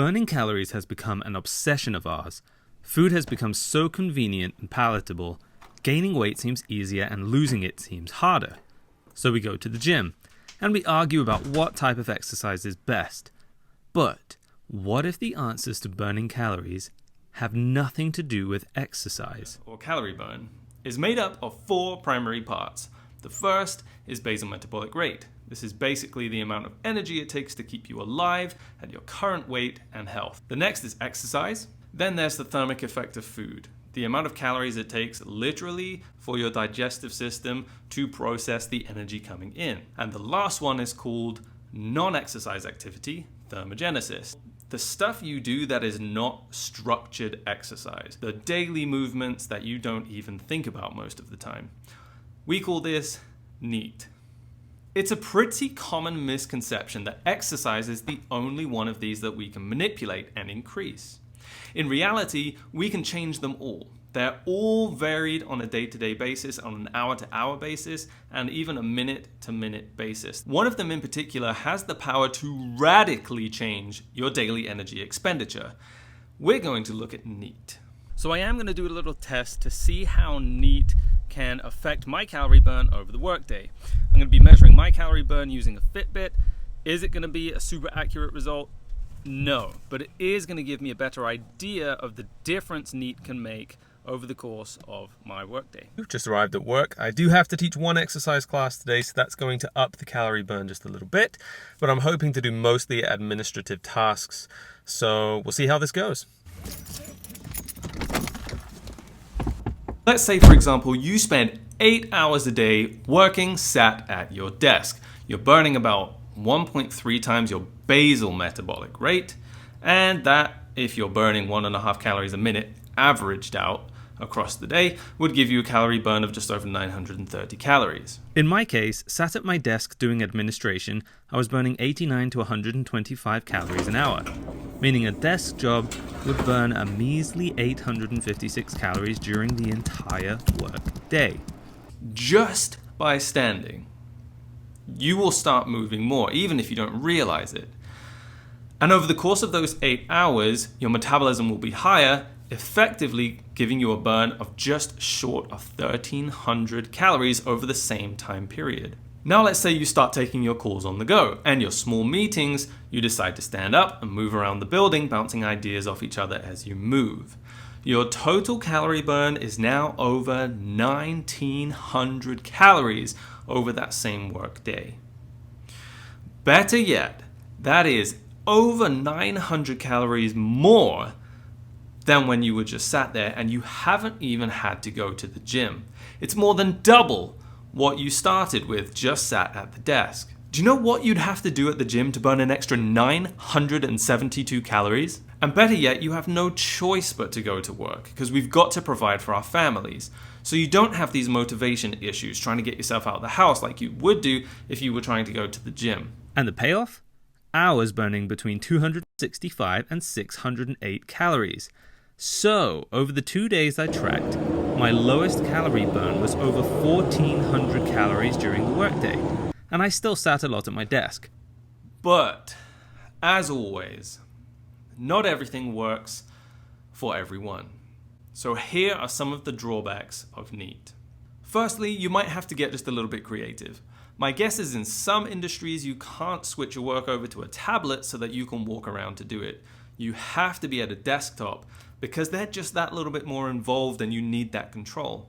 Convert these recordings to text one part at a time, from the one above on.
Burning calories has become an obsession of ours. Food has become so convenient and palatable, gaining weight seems easier and losing it seems harder. So we go to the gym, and we argue about what type of exercise is best. But what if the answers to burning calories have nothing to do with exercise? Or calorie burn is made up of 4 primary parts. The first is basal metabolic rate. This is basically the amount of energy it takes to keep you alive at your current weight and health. The next is exercise. Then there's the thermic effect of food, the amount of calories it takes literally for your digestive system to process the energy coming in. And the last one is called non-exercise activity, thermogenesis. The stuff you do that is not structured exercise, the daily movements that you don't even think about most of the time. We call this NEAT. It's a pretty common misconception that exercise is the only one of these that we can manipulate and increase. In reality, we can change them all. They're all varied on a day-to-day basis, on an hour-to-hour basis, and even a minute-to-minute basis. One of them in particular has the power to radically change your daily energy expenditure. We're going to look at NEAT. So I am going to do a little test to see how NEAT can affect my calorie burn over the workday. I'm going to be measuring my calorie burn using a Fitbit. Is it going to be a super accurate result? No, but it is going to give me a better idea of the difference NEAT can make over the course of my workday. We've just arrived at work. I do have to teach one exercise class today, so that's going to up the calorie burn just a little bit, but I'm hoping to do mostly administrative tasks, so we'll see how this goes. Let's say, for example, you spend 8 hours a day working sat at your desk. You're burning about 1.3 times your basal metabolic rate, and that, if you're burning 1.5 calories a minute averaged out across the day, would give you a calorie burn of just over 930 calories. In my case, sat at my desk doing administration, I was burning 89 to 125 calories an hour, meaning a desk job would burn a measly 856 calories during the entire work day. Just by standing, you will start moving more, even if you don't realize it. And over the course of those 8 hours, your metabolism will be higher, effectively giving you a burn of just short of 1,300 calories over the same time period. Now let's say you start taking your calls on the go, and your small meetings, you decide to stand up and move around the building, bouncing ideas off each other as you move. Your total calorie burn is now over 1,900 calories over that same work day. Better yet, that is over 900 calories more than when you were just sat there and you haven't even had to go to the gym. It's more than double what you started with just sat at the desk. Do you know what you'd have to do at the gym to burn an extra 972 calories? And better yet, you have no choice but to go to work because we've got to provide for our families. So you don't have these motivation issues trying to get yourself out of the house like you would do if you were trying to go to the gym. And the payoff? Hours burning between 265 and 608 calories. So, over the 2 days I tracked, my lowest calorie burn was over 1,400 calories during the workday, and I still sat a lot at my desk. But, as always, not everything works for everyone. So here are some of the drawbacks of NEAT. Firstly, you might have to get just a little bit creative. My guess is in some industries you can't switch your work over to a tablet so that you can walk around to do it. You have to be at a desktop because they're just that little bit more involved and you need that control.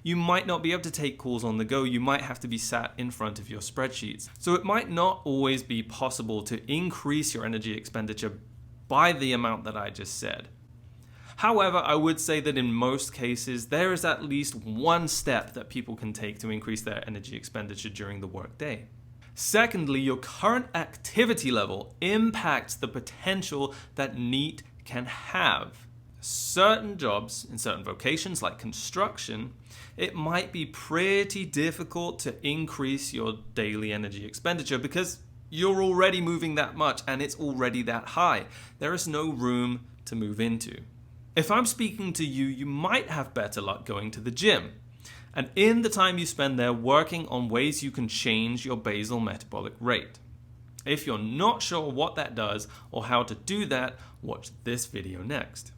You might not be able to take calls on the go. You might have to be sat in front of your spreadsheets. So it might not always be possible to increase your energy expenditure by the amount that I just said. However, I would say that in most cases, there is at least one step that people can take to increase their energy expenditure during the workday. Secondly, your current activity level impacts the potential that NEAT can have. Certain jobs in certain vocations like construction, it might be pretty difficult to increase your daily energy expenditure because you're already moving that much and it's already that high. There is no room to move into. If I'm speaking to you, you might have better luck going to the gym. And in the time you spend there working on ways you can change your basal metabolic rate. If you're not sure what that does or how to do that, watch this video next.